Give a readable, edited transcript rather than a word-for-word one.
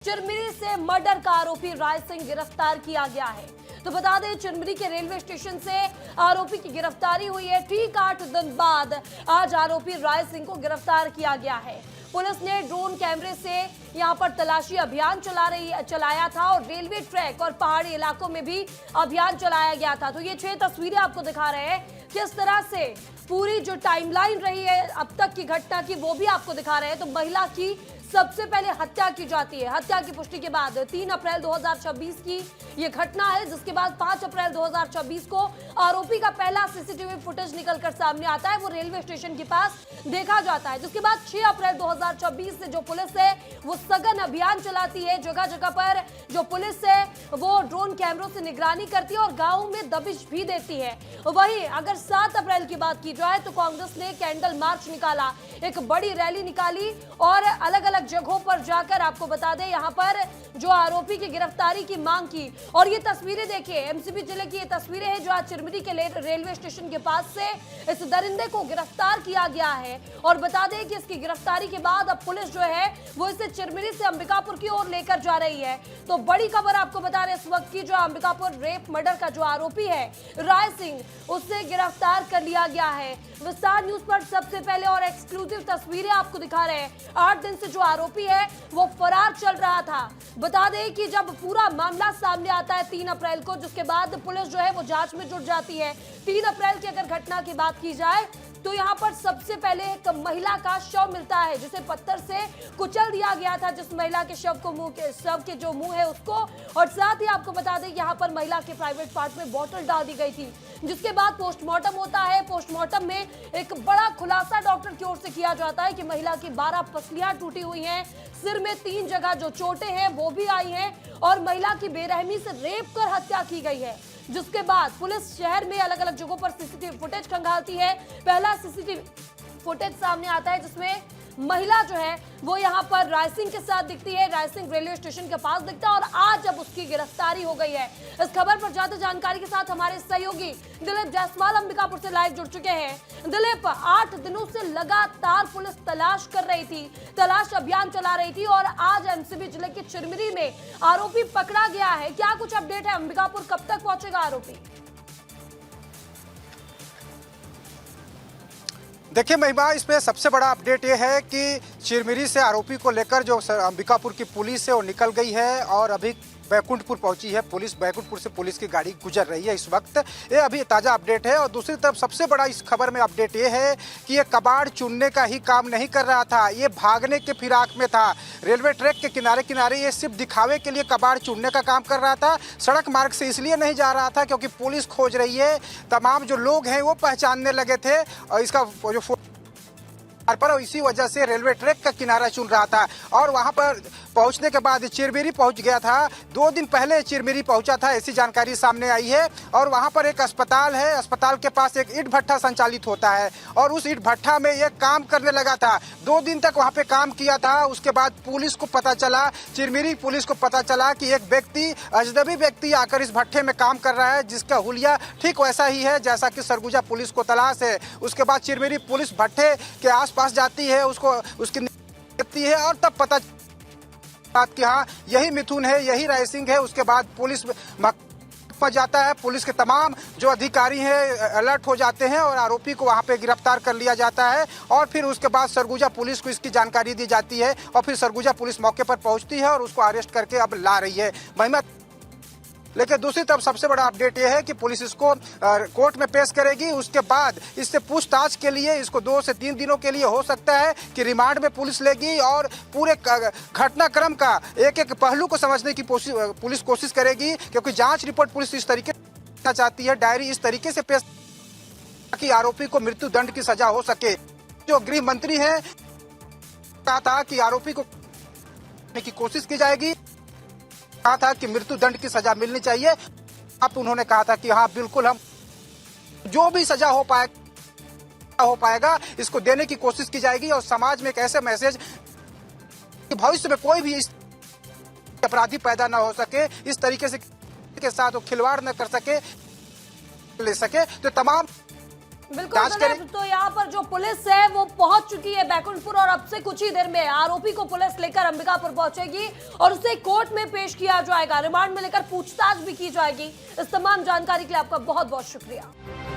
चिरमिरी से मर्डर का आरोपी राय सिंह गिरफ्तार किया गया है। तो बता दें, चिरमिरी के रेलवे स्टेशन से आरोपी की गिरफ्तारी हुई है। ठीक 8 दिन बाद आज आरोपी राय सिंह को गिरफ्तार किया गया है। पुलिस ने ड्रोन कैमरे से यहां पर तलाशी अभियान चलाया था और रेलवे ट्रैक और पहाड़ी इलाकों में भी अभियान चलाया गया था। तो ये 6 तस्वीरें आपको दिखा रहे हैं, किस तरह से पूरी जो टाइमलाइन रही है अब तक की घटना की, वो भी आपको दिखा रहे हैं। तो महिला की सबसे पहले हत्या की जाती है। हत्या की पुष्टि के बाद 3 अप्रैल 2026 की ये घटना है, जिसके बाद 5 अप्रैल 2026 को आरोपी का पहला सीसीटीवी फुटेज निकलकर सामने आता है। वो रेलवे स्टेशन के पास देखा जाता है, जिसके बाद 6 अप्रैल 2026 से जो पुलिस है वो सघन अभियान चलाती है। जगह जगह पर जो पुलिस है वो ड्रोन कैमरों से निगरानी करती है और गाँव में दबिश भी देती है। वहीं अगर 7 अप्रैल की बात की जाए तो कांग्रेस ने कैंडल मार्च निकाला, एक बड़ी रैली निकाली और अलग अलग जगहों पर जाकर आपको बता दें यहां पर जो आरोपी की गिरफ्तारी की मांग की। और ये तस्वीरें देखिए, एमसीबी जिले की ये तस्वीरें हैं जो आज चिरमिरी के रेलवे स्टेशन के पास से इस दरिंदे को गिरफ्तार किया गया है। और बता दें कि इसकी गिरफ्तारी के बाद अब पुलिस जो है वो इसे चिरमिरी से अंबिकापुर की ओर लेकर जा रही है। तो बड़ी खबर आपको बता रहे इस वक्त की, जो अंबिकापुर रेप मर्डर का जो आरोपी है राय सिंह, उससे गिरफ्तार कर लिया गया है। विस्तार न्यूज पर सबसे पहले और एक्सक्लूसिव तस्वीरें आपको दिखा रहे हैं। 8 दिन से जो आरोपी है वो फरार चल रहा था। बता दें कि जब पूरा मामला सामने आता है 3 अप्रैल को, जिसके बाद पुलिस जो है वो जांच में जुट जाती है। 3 अप्रैल की अगर घटना की बात की जाए तो यहाँ पर सबसे पहले एक महिला का शव मिलता है, जिसे पत्थर से कुचल दिया गया था, जिस महिला के शव के जो मुंह है उसको। और साथ ही आपको बता दें यहाँ पर महिला के प्राइवेट पार्ट में बोतल डाल दी गई थी, जिसके बाद पोस्टमार्टम होता है। पोस्टमार्टम में एक बड़ा खुलासा डॉक्टर की ओर से किया जाता है कि महिला की 12 पसलियां टूटी हुई हैं, सिर में 3 जगह जो चोटें हैं वो भी आई हैं और महिला की बेरहमी से रेप कर हत्या की गई है। जिसके बाद पुलिस शहर में अलग अलग जगहों पर सीसीटीवी फुटेज खंगालती है। पहला सीसीटीवी फुटेज सामने आता है जिसमें महिला जो है वो यहाँ पर राय सिंह के साथ दिखती है। राय सिंह रेलवे स्टेशन के पास दिखता है और आज अब उसकी गिरफ्तारी हो गई है। इस खबर पर ज्यादा जानकारी के साथ हमारे सहयोगी दिलीप जायसवाल अंबिकापुर से लाइव जुड़ चुके हैं। दिलीप, 8 दिनों से लगातार पुलिस तलाश कर रही थी, तलाश अभियान चला रही थी और आज एमसीबी जिले के चिरमिरी में आरोपी पकड़ा गया है। क्या कुछ अपडेट है? अंबिकापुर कब तक पहुंचेगा आरोपी? देखिए महिमा, इसमें सबसे बड़ा अपडेट ये है कि चिरमिरी से आरोपी को लेकर जो अंबिकापुर की पुलिस है वो निकल गई है और अभी बैकुंठपुर पहुंची है पुलिस। बैकुंठपुर से पुलिस की गाड़ी गुजर रही है इस वक्त। ये अभी ताज़ा अपडेट है। और दूसरी तरफ सबसे बड़ा इस खबर में अपडेट ये है कि ये कबाड़ चुनने का ही काम नहीं कर रहा था, ये भागने के फिराक में था। रेलवे ट्रैक के किनारे किनारे ये सिर्फ दिखावे के लिए कबाड़ चुनने का काम कर रहा था। सड़क मार्ग से इसलिए नहीं जा रहा था क्योंकि पुलिस खोज रही है। तमाम जो लोग हैं वो पहचानने लगे थे और इसका जो पर इसी वजह से रेलवे ट्रैक का किनारा चुन रहा था। और वहां पर पहुंचने के बाद चिरमिरी पहुंच गया था। 2 दिन पहले चिरमिरी पहुंचा था, ऐसी जानकारी सामने आई है। और वहां पर एक अस्पताल है, अस्पताल के पास एक ईंट भट्ठा संचालित होता है और उस ईंट भट्ठा में ये काम करने लगा था। 2 दिन तक वहां पे काम किया था। उसके बाद पुलिस को पता चला, चिरमिरी पुलिस को पता चला कि एक व्यक्ति, अजनबी व्यक्ति आकर इस भट्ठे में काम कर रहा है, जिसका हुलिया ठीक वैसा ही है जैसा कि सरगुजा पुलिस को तलाश है। उसके बाद चिरमिरी पुलिस भट्ठे के आसपास जाती है, उसकी देखती है और तब पता कि हाँ यही मिथुन है, यही राय सिंह है। उसके बाद पुलिस पर जाता है, पुलिस के तमाम जो अधिकारी हैं अलर्ट हो जाते हैं और आरोपी को वहां पे गिरफ्तार कर लिया जाता है। और फिर उसके बाद सरगुजा पुलिस को इसकी जानकारी दी जाती है और फिर सरगुजा पुलिस मौके पर पहुंचती है और उसको अरेस्ट करके अब ला रही है महिमा। लेकिन दूसरी तरफ सबसे बड़ा अपडेट यह है कि पुलिस इसको कोर्ट में पेश करेगी। उसके बाद इससे पूछताछ के लिए इसको 2 से 3 दिनों के लिए हो सकता है कि रिमांड में पुलिस लेगी और पूरे घटनाक्रम का एक पहलू को समझने की पुलिस कोशिश करेगी। क्योंकि जांच रिपोर्ट पुलिस इस तरीके से चाहती है, डायरी इस तरीके से पेश कि आरोपी को मृत्यु दंड की सजा हो सके। जो गृह मंत्री है कहा था कि आरोपी को की कोशिश की जाएगी, कहा था कि मृत्यु दंड की सजा मिलनी चाहिए। अब उन्होंने कहा था कि हाँ बिल्कुल, हम जो भी सजा हो पाएगा इसको देने की कोशिश की जाएगी और समाज में एक ऐसे मैसेज कि भविष्य में कोई भी इस अपराधी पैदा ना हो सके, इस तरीके से के साथ वो खिलवाड़ न कर सके, ले सके। तो तमाम बिल्कुल दिलीप, तो यहाँ पर जो पुलिस है वो पहुंच चुकी है बैकुंठपुर और अब से कुछ ही देर में आरोपी को पुलिस लेकर अंबिकापुर पहुंचेगी और उसे कोर्ट में पेश किया जाएगा। रिमांड में लेकर पूछताछ भी की जाएगी। इस तमाम जानकारी के लिए आपका बहुत बहुत शुक्रिया।